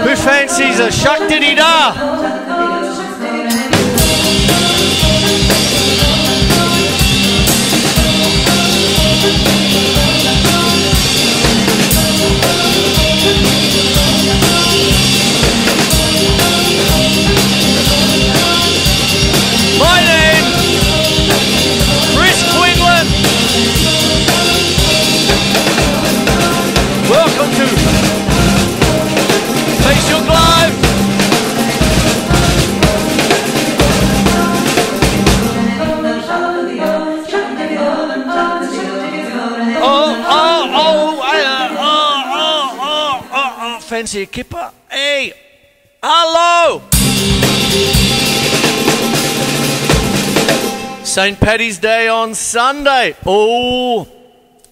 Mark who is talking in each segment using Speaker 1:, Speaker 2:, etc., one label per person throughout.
Speaker 1: Who fancies a shak-diddy-da? My name, Quinlan. Welcome to Facebook Live. Fancy a kipper? Hey, hello. St.Paddy's Day on Sunday. Oh,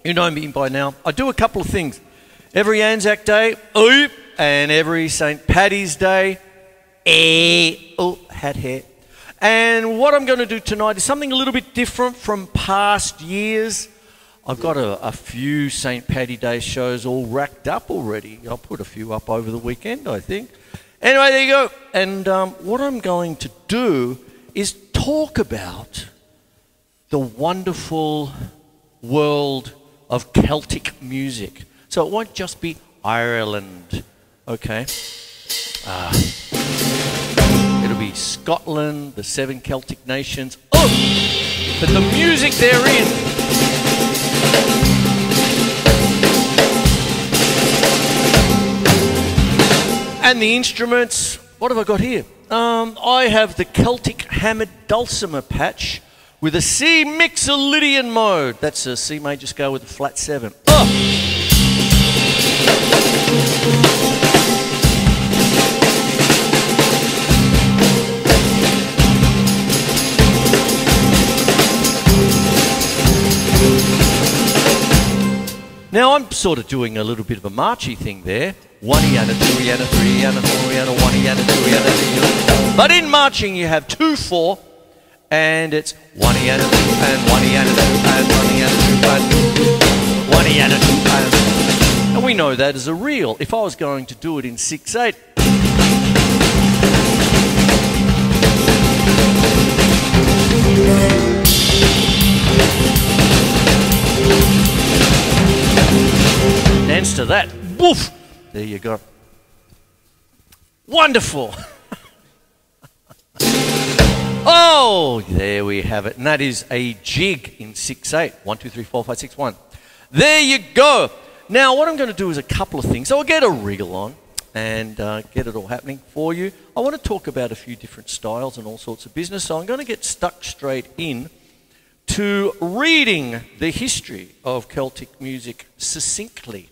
Speaker 1: you know me by now. I do a couple of things. Every Anzac Day, and every St. Paddy's Day, hat hair. And what I'm going to do tonight is something a little bit different from past years. I've got a few St. Paddy Day shows all racked up already. I'll put a few up over the weekend, I think. Anyway, there you go. And what I'm going to do is talk about the wonderful world of Celtic music. So it won't just be Ireland, okay? It'll be Scotland, the 7 Celtic Nations. Oh, but the music they're in. And the instruments, what have I got here? I have the Celtic Hammered Dulcimer patch with a C Mixolydian mode. That's a C major scale with a flat 7. Now I'm sort of doing a little bit of a marchy thing there. 1 and a 2 and a 3 and a 4 and a 1 and a 2 and a 3. But in marching you have 2/4, and it's 1 and a 2 and 1 and a 2 and 1 and a 2 and 1 and a 2 and we know that as a reel. If I was going to do it in 6/8. Dance to that. Woof! There you go. Wonderful. Oh, there we have it. And that is a jig in 6/8. 1, 2, 3, 4, 5, 6, 1. There you go. Now, what I'm going to do is a couple of things. So I'll get a reel on and get it all happening for you. I want to talk about a few different styles and all sorts of business. So I'm going to get stuck straight in to reading the history of Celtic music succinctly.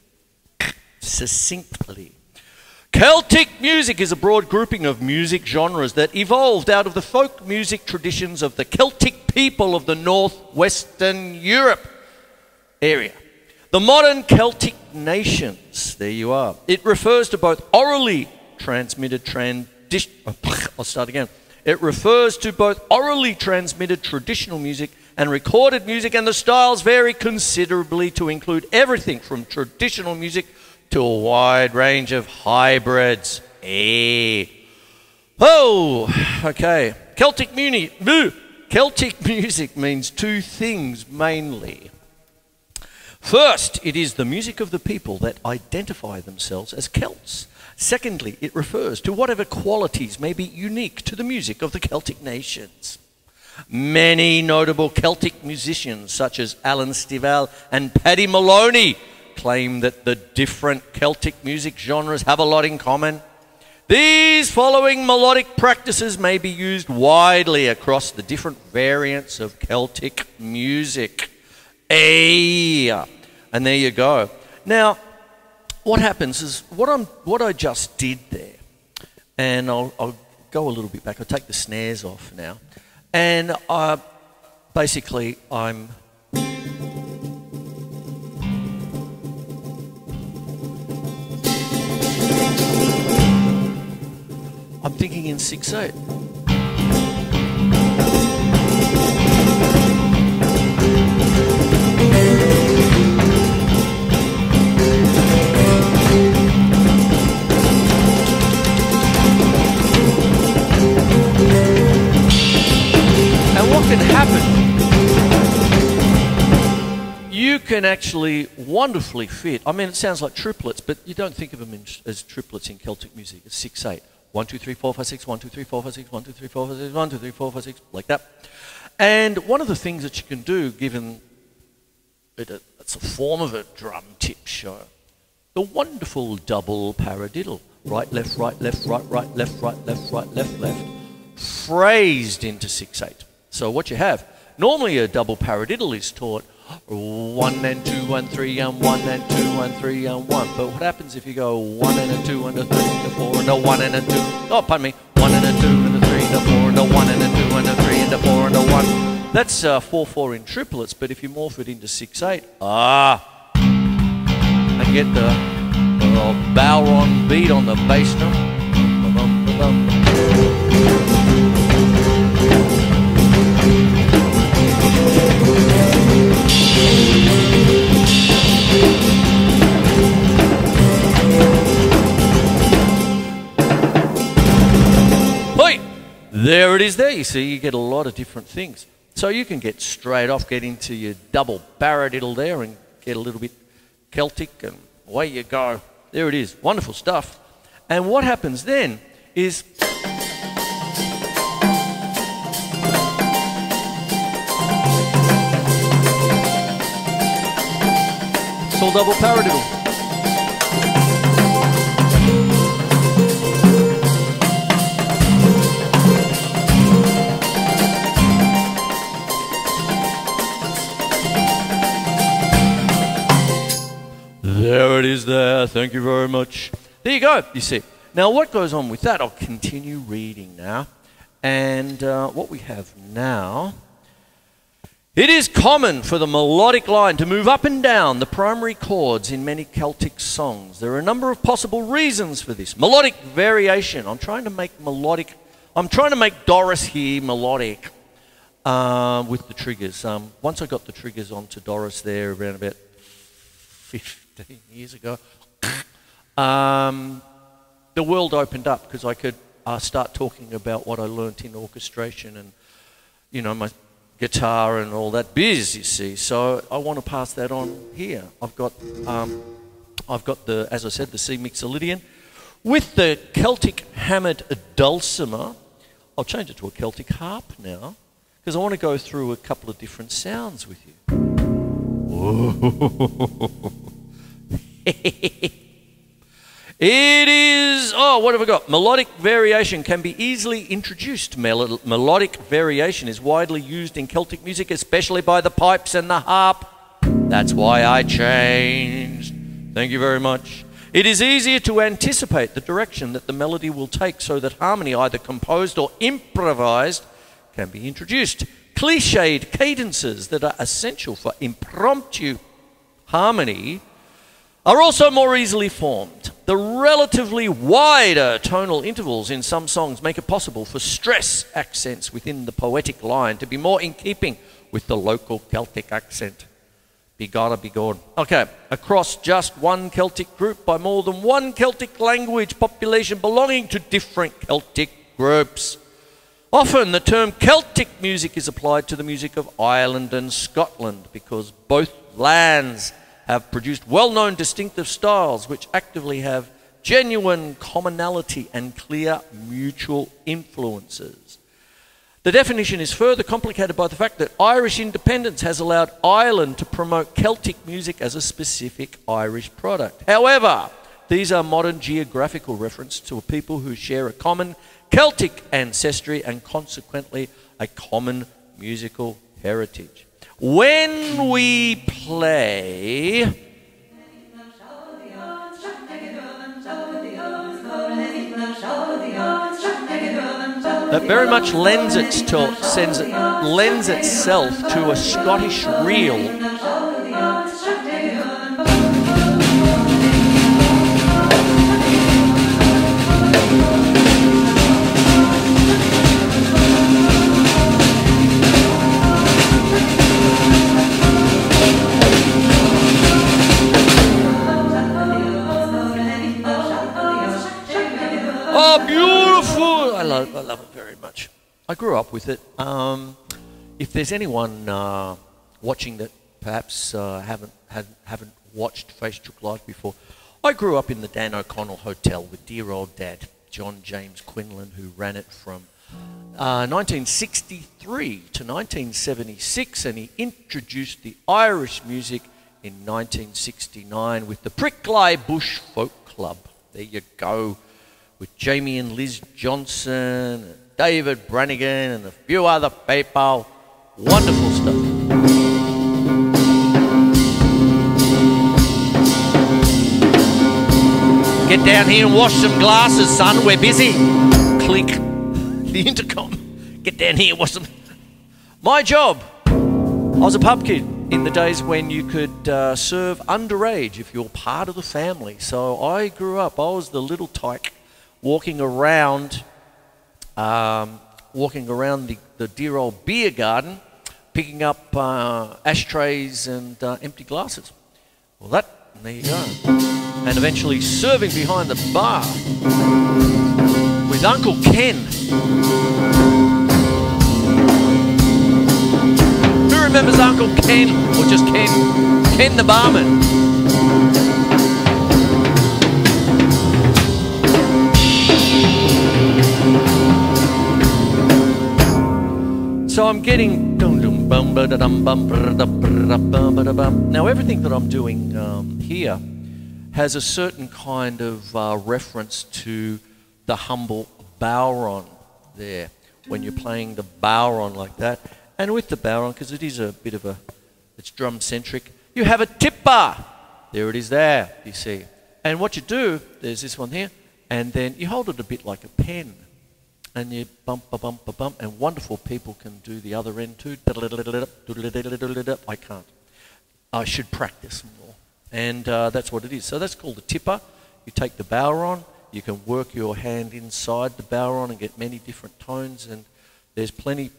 Speaker 1: Celtic music is a broad grouping of music genres that evolved out of the folk music traditions of the Celtic people of the northwestern Europe area. The modern Celtic nations, there you are. It refers to both orally transmitted It refers to both orally transmitted traditional music and recorded music, and the styles vary considerably to include everything from traditional music to a wide range of hybrids. Okay. Celtic music means two things mainly. First, it is the music of the people that identify themselves as Celts. Secondly, it refers to whatever qualities may be unique to the music of the Celtic nations. Many notable Celtic musicians, such as Alan Stivell and Paddy Maloney, claim that the different Celtic music genres have a lot in common. These following melodic practices may be used widely across the different variants of Celtic music. And there you go. Now, what happens is what I just did there, and I'll go a little bit back. I'll take the snares off now, and basically I'm I'm thinking in 6/8. And what can happen? You can actually wonderfully fit. I mean, it sounds like triplets, but you don't think of them as triplets in Celtic music. It's 6/8. 1, 2, 3, 4, 5, 6, 1, 2, 3, 4, 5, 6, 1, 2, 3, 4, 5, 6, 1, 2, 3, 4, 5, 6, like that. And one of the things that you can do, given it's a form of a drum tip show, the wonderful double paradiddle. Right, left, right, left, right, right, left, right, left, right, left, left, phrased into 6/8. So what you have, normally a double paradiddle is taught 1 and 2 and 3 and 1 and 2 and 3 and 1. But what happens if you go 1 and a 2 and a 3 and a 4 and a 1 and a 2? Oh, pardon me. 1 and a 2 and a 3 and a 4 and a 1 and a 2 and a 3 and a 4 and a 1. That's 4/4 in triplets. But if you morph it into 6/8, and get the Balron beat on the bass drum. There it is there. You see, you get a lot of different things. So you can get straight off, get into your double paradiddle there and get a little bit Celtic and away you go. There it is. Wonderful stuff. And what happens then is it's all double paradiddle. There it is there. Thank you very much. There you go, you see. Now what goes on with that, I'll continue reading now. And what we have now, it is common for the melodic line to move up and down the primary chords in many Celtic songs. There are a number of possible reasons for this. Melodic variation. I'm trying to make Doris here melodic with the triggers. Once I got the triggers onto Doris there around about 15 years ago, the world opened up because I could start talking about what I learnt in orchestration and, you know, my guitar and all that biz, you see. So I want to pass that on here. I've got the, as I said, the C Mixolydian with the Celtic hammered dulcimer. I'll change it to a Celtic harp now because I want to go through a couple of different sounds with you. It is, what have I got? Melodic variation can be easily introduced. Melodic variation is widely used in Celtic music, especially by the pipes and the harp. That's why I changed. Thank you very much. It is easier to anticipate the direction that the melody will take so that harmony, either composed or improvised, can be introduced. Cliched cadences that are essential for impromptu harmony are also more easily formed. The relatively wider tonal intervals in some songs make it possible for stress accents within the poetic line to be more in keeping with the local Celtic accent. Be gone. Okay, across just one Celtic group by more than one Celtic language population belonging to different Celtic groups. Often the term Celtic music is applied to the music of Ireland and Scotland because both lands have produced well-known distinctive styles which actively have genuine commonality and clear mutual influences. The definition is further complicated by the fact that Irish independence has allowed Ireland to promote Celtic music as a specific Irish product. However, these are modern geographical references to a people who share a common Celtic ancestry and consequently a common musical heritage. When we play that very much lends itself to a Scottish reel. Oh, beautiful! I love it very much. I grew up with it. If there's anyone watching that perhaps haven't watched Facebook Live before, I grew up in the Dan O'Connell Hotel with dear old Dad, John James Quinlan, who ran it from 1963 to 1976, and he introduced the Irish music in 1969 with the Pricklye Bush Folk Club. There you go, with Jamie and Liz Johnson, David Brannigan, and a few other people. Wonderful stuff. Get down here and wash some glasses, son. We're busy. Clink. The intercom. Get down here and wash some. My job. I was a pub kid in the days when you could serve underage if you're part of the family. So I grew up. I was the little tyke walking around the dear old beer garden, picking up ashtrays and empty glasses. Well, there you go. And eventually serving behind the bar with Uncle Ken. Who remembers Uncle Ken, or just Ken? Ken the barman. So I'm getting now everything that I'm doing here has a certain kind of reference to the humble bowron there when you're playing the bowron like that. And with the bowron, because it is a bit of it's drum centric, you have a tipper. There it is there, you see. And what you do, there's this one here, and then you hold it a bit like a pen. And you bump, and wonderful people can do the other end too. I can't. I should practice more. And that's what it is. So that's called a tipper. You take the bowron, you can work your hand inside the bowron and get many different tones. And there's plenty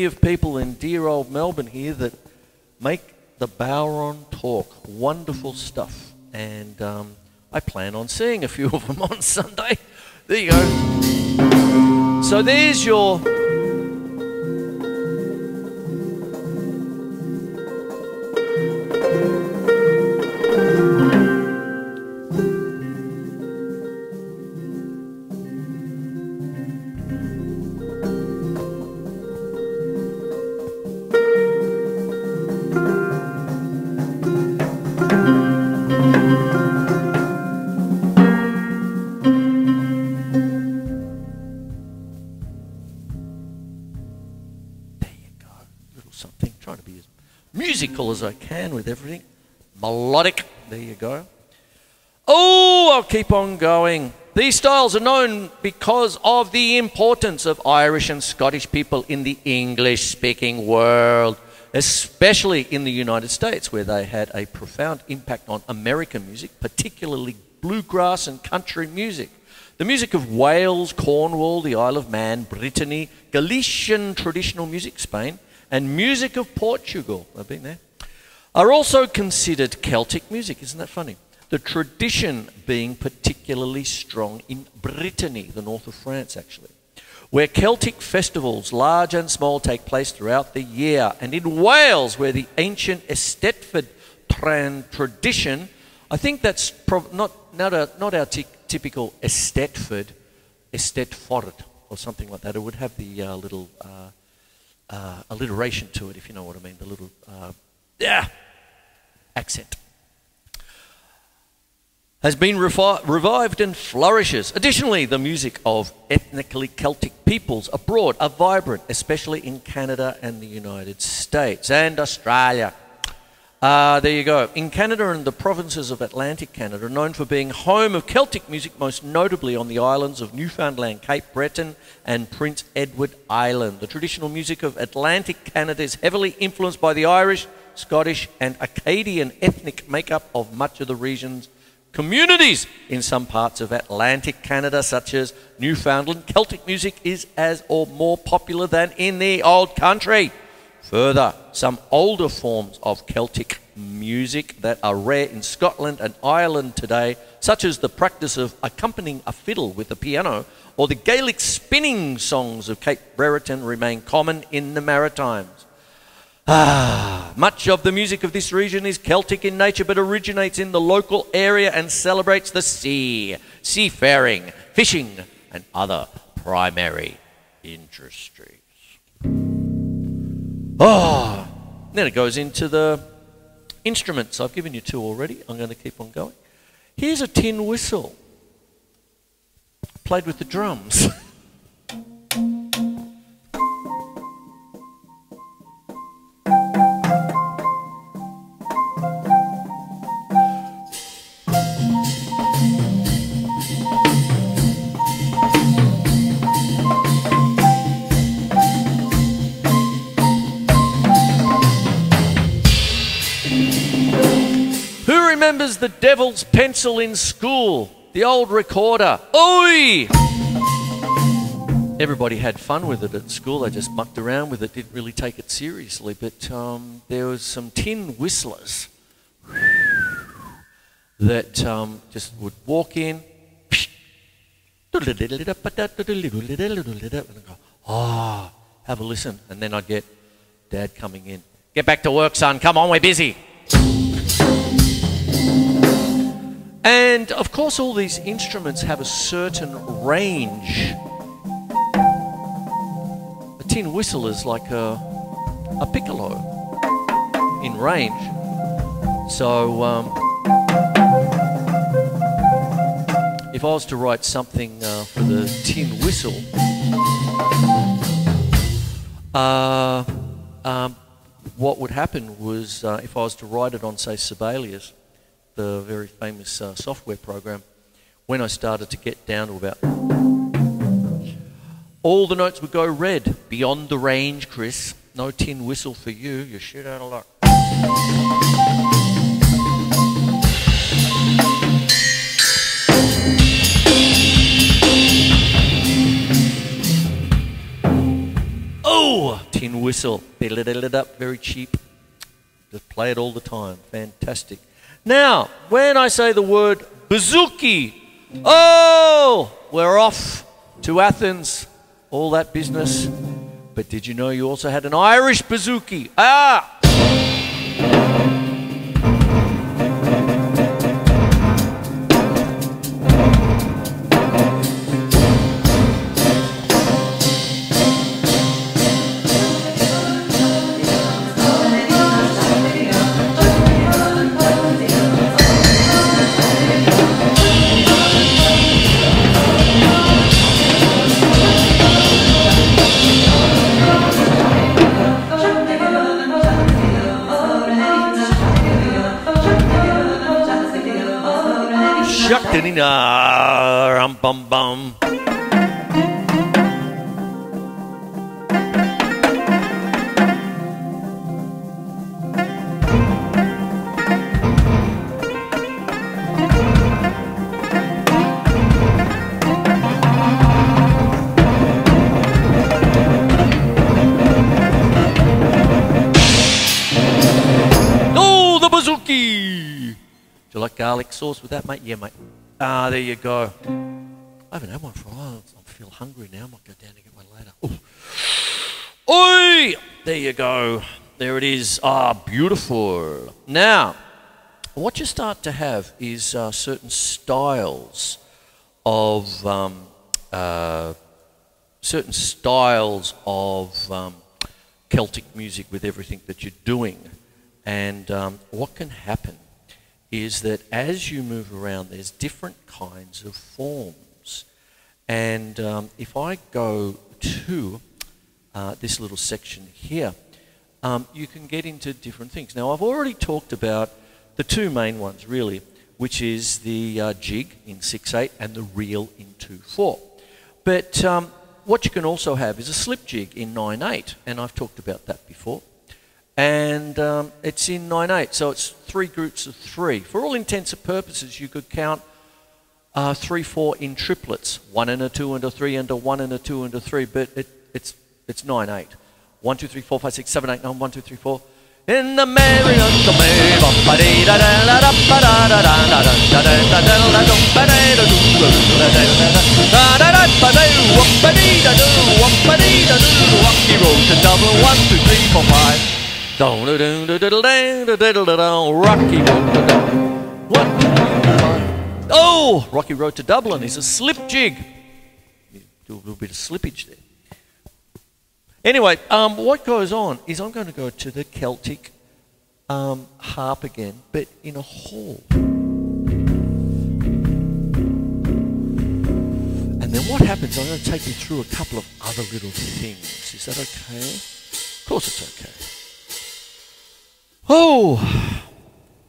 Speaker 1: of people in dear old Melbourne here that make the bowron talk. Wonderful stuff. And I plan on seeing a few of them on Sunday. There you go. So there's your something, trying to be as musical as I can with everything. Melodic, there you go. Oh, I'll keep on going. These styles are known because of the importance of Irish and Scottish people in the English-speaking world, especially in the United States, where they had a profound impact on American music, particularly bluegrass and country music. The music of Wales, Cornwall, the Isle of Man, Brittany, Galician traditional music, Spain, and music of Portugal, I've been there, are also considered Celtic music. Isn't that funny? The tradition being particularly strong in Brittany, the north of France actually, where Celtic festivals, large and small, take place throughout the year, and in Wales, where the ancient Eisteddfod tradition, I think that's not our typical Eisteddfod, Eisteddfod or something like that. It would have the little alliteration to it, if you know what I mean, the little accent. Has been revived and flourishes. Additionally, the music of ethnically Celtic peoples abroad are vibrant, especially in Canada and the United States and Australia. There you go. In Canada and the provinces of Atlantic Canada are known for being home of Celtic music, most notably on the islands of Newfoundland, Cape Breton and Prince Edward Island. The traditional music of Atlantic Canada is heavily influenced by the Irish, Scottish and Acadian ethnic makeup of much of the region's communities. In some parts of Atlantic Canada, such as Newfoundland, Celtic music is as or more popular than in the old country. Further, some older forms of Celtic music that are rare in Scotland and Ireland today, such as the practice of accompanying a fiddle with a piano, or the Gaelic spinning songs of Cape Brereton remain common in the Maritimes. Much of the music of this region is Celtic in nature, but originates in the local area and celebrates the sea, seafaring, fishing, and other primary industries. Then it goes into the instruments. I've given you two already. I'm going to keep on going. Here's a tin whistle, played with the drums. Remembers the devil's pencil in school, the old recorder. Oi! Everybody had fun with it at school. They just mucked around with it, didn't really take it seriously. But there was some tin whistlers that just would walk in, and go, have a listen. And then I'd get Dad coming in. Get back to work, son. Come on, we're busy. And of course all these instruments have a certain range. A tin whistle is like a piccolo in range. So if I was to write something for the tin whistle, what would happen was if I was to write it on, say, Sibelius, the very famous software program, when I started to get down to about, all the notes would go red. Beyond the range, Chris. No tin whistle for you. You're shit out of luck. Oh, tin whistle. Very cheap. Just play it all the time. Fantastic. Now, when I say the word bouzouki, oh, we're off to Athens, all that business. But did you know you also had an Irish bouzouki? Rum bum bum. Oh, the bouzouki! Do you like garlic sauce with that, mate? Yeah, mate. There you go. I haven't had one for a while. I feel hungry now. I might go down and get one later. Ooh. Oi! There you go. There it is. Beautiful. Now, what you start to have is certain styles of Celtic music with everything that you're doing. And what can happen is that as you move around, there's different kinds of forms. And if I go to this little section here, you can get into different things. Now, I've already talked about the two main ones, really, which is the jig in 6/8 and the reel in 2/4. But what you can also have is a slip jig in 9/8, and I've talked about that before. And it's in 9/8, so it's 3 groups of 3. For all intents and purposes, you could count 3/4 in triplets, 1 and a 2 and a 3 and a 1 and a 2 and a 3, but it's 9/8. 1, 2, 3, 4, 5, 6, 7, 8, 9, 1, 2, 3, 4. In the merry of the May, Rocky Road to Dublin, 1, 2, 3, 4, 5. Rocky Road to Dublin. 1, 2, 3, 4, 5. Oh, Rocky Road to Dublin is a slip jig. Do a little bit of slippage there. Anyway, what goes on is I'm going to go to the Celtic harp again, but in a hall. And then what happens, I'm going to take you through a couple of other little things. Is that okay? Of course it's okay. Oh,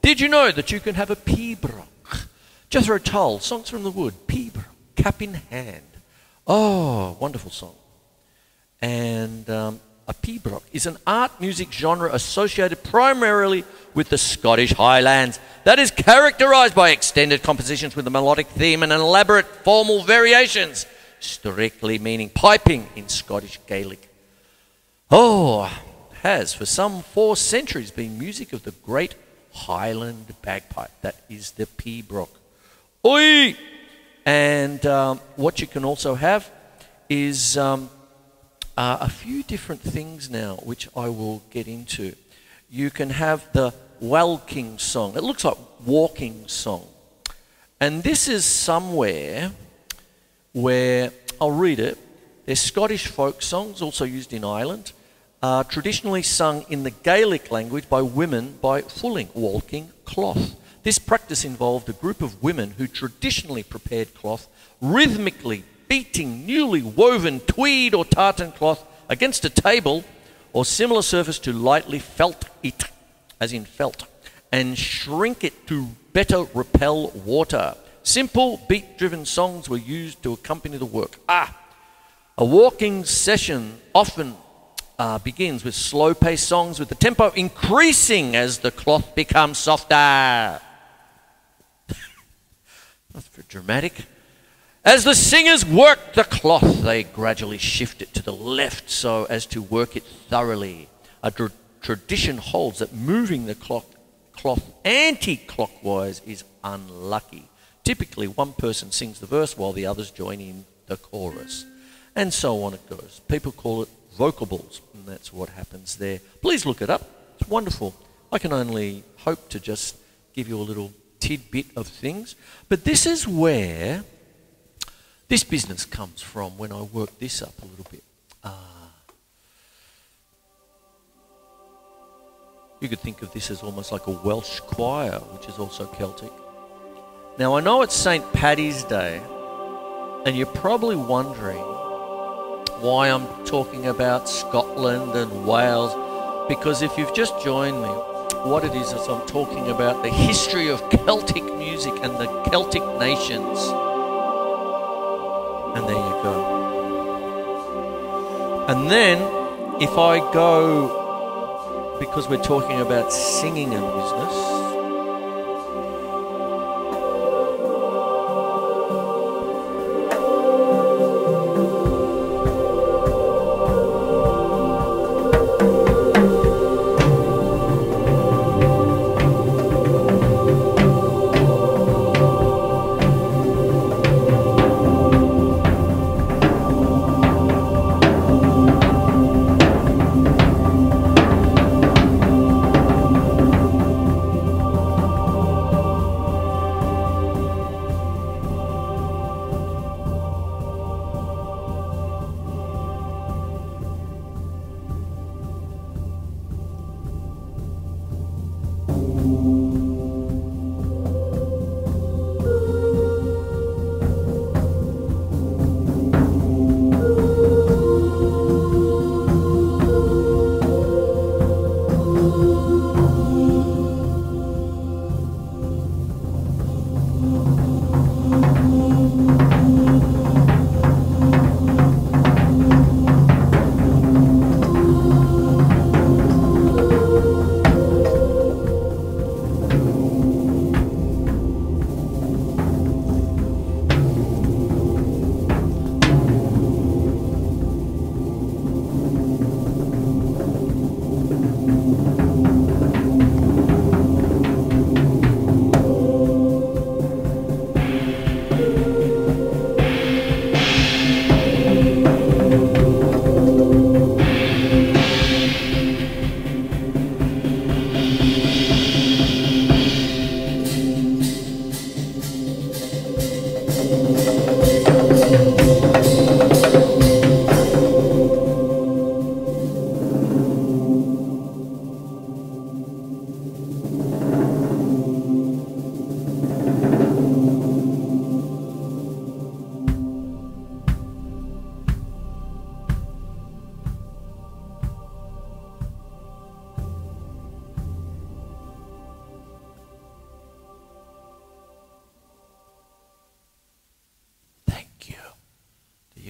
Speaker 1: did you know that you can have a pibroch? Jethro Tull, Songs from the Wood, pibroch, cap in hand. Oh, wonderful song. And a pibroch is an art music genre associated primarily with the Scottish Highlands that is characterised by extended compositions with a melodic theme and elaborate formal variations, strictly meaning piping in Scottish Gaelic. Oh, has for some 4 centuries been music of the great Highland bagpipe. That is the pibroch. Oi! And what you can also have is a few different things now, which I will get into. You can have the walking song. It looks like walking song. And this is somewhere where, I'll read it. They're Scottish folk songs, also used in Ireland, traditionally sung in the Gaelic language by women by fulling, walking cloth. This practice involved a group of women who traditionally prepared cloth, rhythmically beating newly woven tweed or tartan cloth against a table or similar surface to lightly felt it, as in felt, and shrink it to better repel water. Simple beat-driven songs were used to accompany the work. A walking session often begins with slow-paced songs with the tempo increasing as the cloth becomes softer. That's very dramatic. As the singers work the cloth, they gradually shift it to the left so as to work it thoroughly. A tradition holds that moving the cloth anti-clockwise is unlucky. Typically, one person sings the verse while the others join in the chorus. And so on it goes. People call it vocables, and that's what happens there. Please look it up. It's wonderful. I can only hope to just give you a little tidbit of things. But this is where this business comes from when I work this up a little bit. You could think of this as almost like a Welsh choir, which is also Celtic. Now, I know it's St. Paddy's Day, and you're probably wondering why I'm talking about Scotland and Wales, because if you've just joined me, what it is I'm talking about the history of Celtic music and the Celtic Nations. And there you go. And then, if I go, because we're talking about singing and business,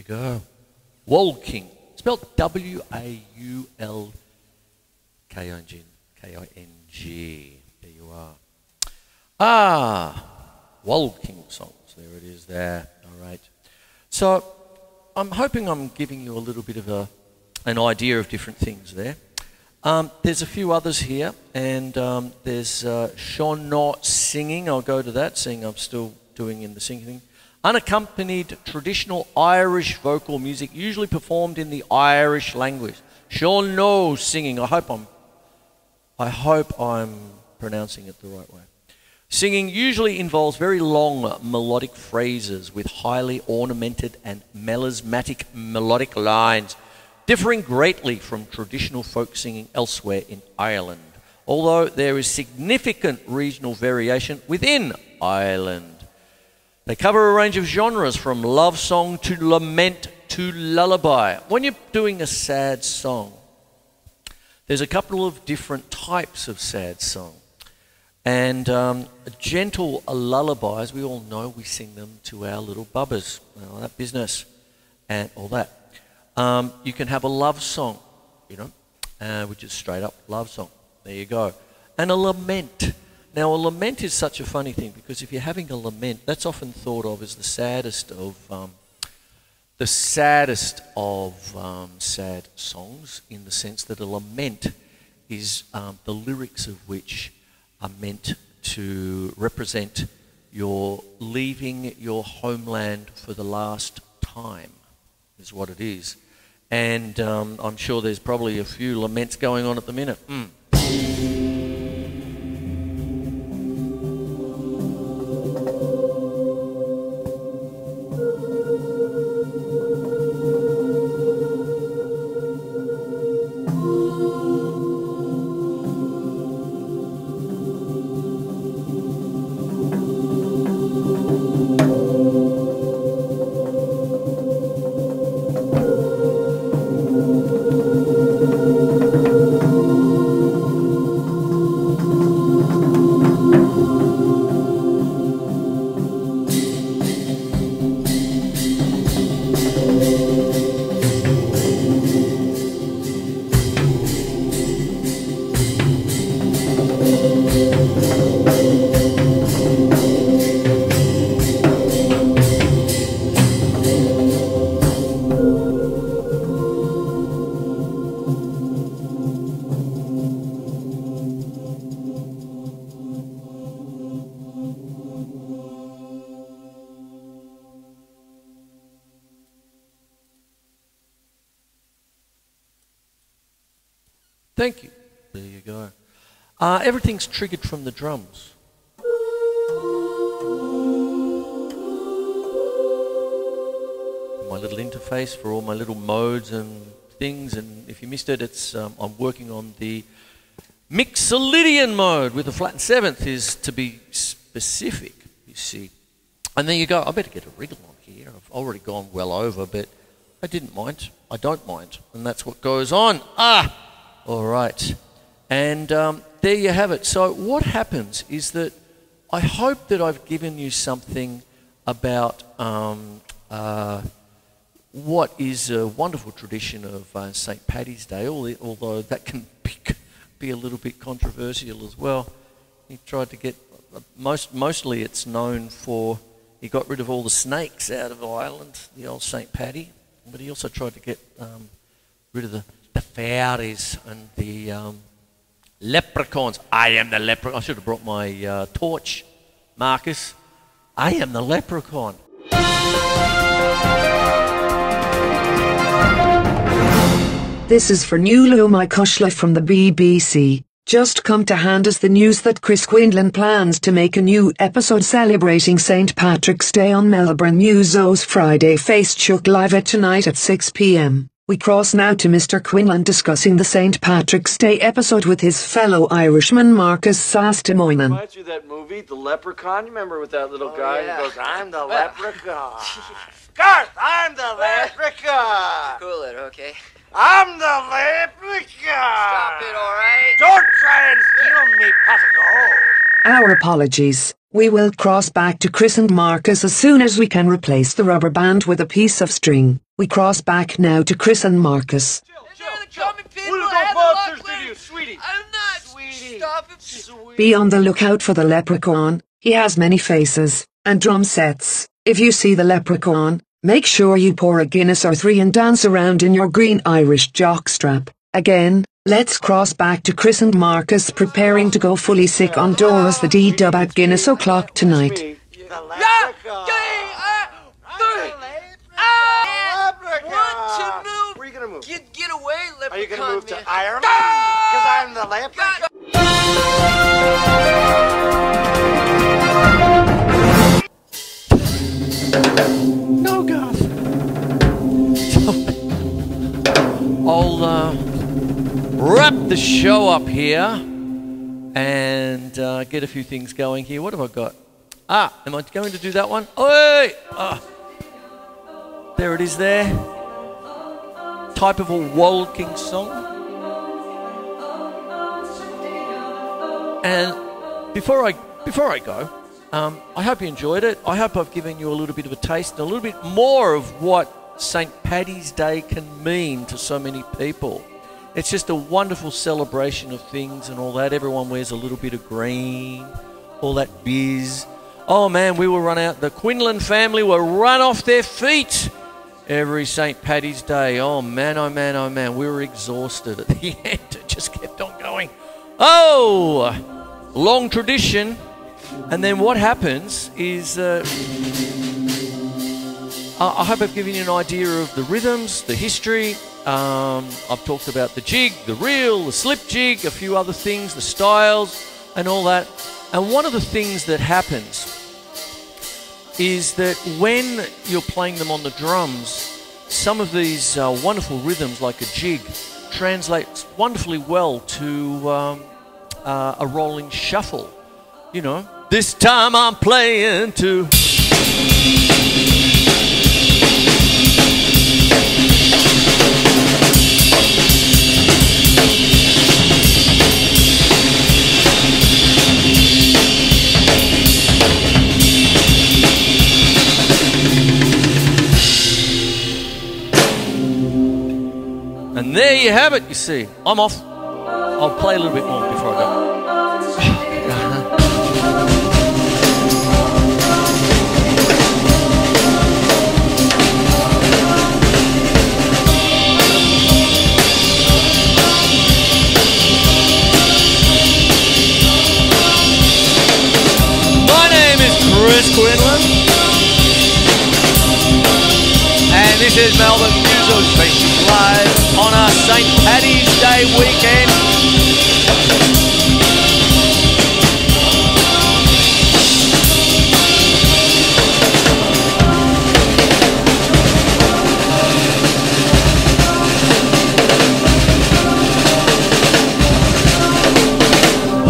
Speaker 1: go. Walking. Spelled W-A-U-L-K-I-N-G. There you are. Walking songs. There it is there. All right. So I'm hoping I'm giving you a little bit of an idea of different things there. There's a few others here, and there's Shona singing. I'll go to that, seeing I'm still doing in the singing thing. Unaccompanied traditional Irish vocal music, usually performed in the Irish language. Shona singing. I hope I'm pronouncing it the right way. Singing usually involves very long melodic phrases with highly ornamented and melismatic melodic lines, differing greatly from traditional folk singing elsewhere in Ireland, although there is significant regional variation within Ireland. They cover a range of genres from love song to lament to lullaby. When you're doing a sad song, there's a couple of different types of sad song. And gentle lullabies, we all know we sing them to our little bubbers, all that business and all that. You can have a love song, which is straight up love song. There you go. And a lament. Now, a lament is such a funny thing, because if you're having a lament, that's often thought of as the saddest of sad songs, in the sense that a lament is the lyrics of which are meant to represent your leaving your homeland for the last time, is what it is. And I'm sure there's probably a few laments going on at the minute. Thank you. There you go. Everything's triggered from the drums. My little interface for all my little modes and things, and if you missed it, it's I'm working on the Mixolydian mode with the flattened seventh, is to be specific, you see. And there you go. I better get a wriggle on here. I've already gone well over, but I didn't mind. I don't mind, and that's what goes on. All right, and there you have it. So what happens is that I hope that I've given you something about what is a wonderful tradition of St. Paddy's Day, although that can be a little bit controversial as well. He tried to get, mostly it's known for, he got rid of all the snakes out of Ireland, the old St. Paddy, but he also tried to get rid of the fairies and the leprechauns. I am the leprechaun. I should have brought my torch, Marcus. I am the leprechaun.
Speaker 2: This is for Nuala Pricklye from the BBC. Just come to hand us the news that Quinlan plans to make a new episode celebrating St. Patrick's Day on Melbourne Musos Friday Facebook Live at tonight at 6 p.m. We cross now to Mr. Quinlan discussing the St. Patrick's Day episode with his fellow Irishman Marcus Sastimoinen.
Speaker 3: Reminds you of that movie, The Leprechaun? You remember with that little guy who goes, I'm the leprechaun. Garth, I'm the leprechaun.
Speaker 4: Cool it, okay?
Speaker 3: I'm the leprechaun.
Speaker 4: Stop it, all right?
Speaker 3: Don't try and steal me, pot of gold.
Speaker 2: Our apologies. We will cross back to Chris and Marcus as soon as we can replace the rubber band with a piece of string. We cross back now to Chris and Marcus.
Speaker 3: Sweetie.
Speaker 4: I'm not. Sweetie. Stop it. Sweetie.
Speaker 2: Be on the lookout for the leprechaun. He has many faces and drum sets. If you see the leprechaun, make sure you pour a Guinness or 3 and dance around in your green Irish jockstrap. Again, let's cross back to Chris and Marcus preparing to go fully sick on Dora's the D-Dub at Guinness O'Clock tonight.
Speaker 3: Where are you gonna move?
Speaker 4: Get away, leprechaun.
Speaker 3: Are you gonna move to
Speaker 4: man.
Speaker 3: Ireland? Because I'm the leprechaun.
Speaker 1: No, Garth. I'll wrap the show up here and get a few things going here. What have I got? Am I going to do that one? Oi! There it is there. Type of a walking song. And before I go, I hope you enjoyed it. I hope I've given you a little bit of a taste and a little bit more of what St. Paddy's Day can mean to so many people. It's just a wonderful celebration of things and all that. Everyone wears a little bit of green, all that biz. Oh man, we will run out. The Quinlan family will run off their feet every St. Paddy's Day. Oh man, oh man, oh man. We were exhausted at the end. It just kept on going. Oh, long tradition. And then what happens is, I hope I've given you an idea of the rhythms, the history. I've talked about the jig, the reel, the slip jig, a few other things, the styles and all that. And one of the things that happens is that when you're playing them on the drums, some of these wonderful rhythms like a jig translates wonderfully well to a rolling shuffle. You know, this time I'm playing to... And there you have it, you see. I'm off. I'll play a little bit more before I go. My name is Quinlan. And this is Melbourne Musos featuring live on our St. Paddy's Day weekend.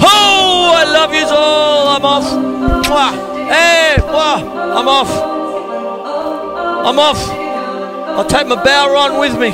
Speaker 1: Oh, I love yous all. I'm off. Mwah. Hey, mwah. I'm off. I'm off. I'll take my bow on with me.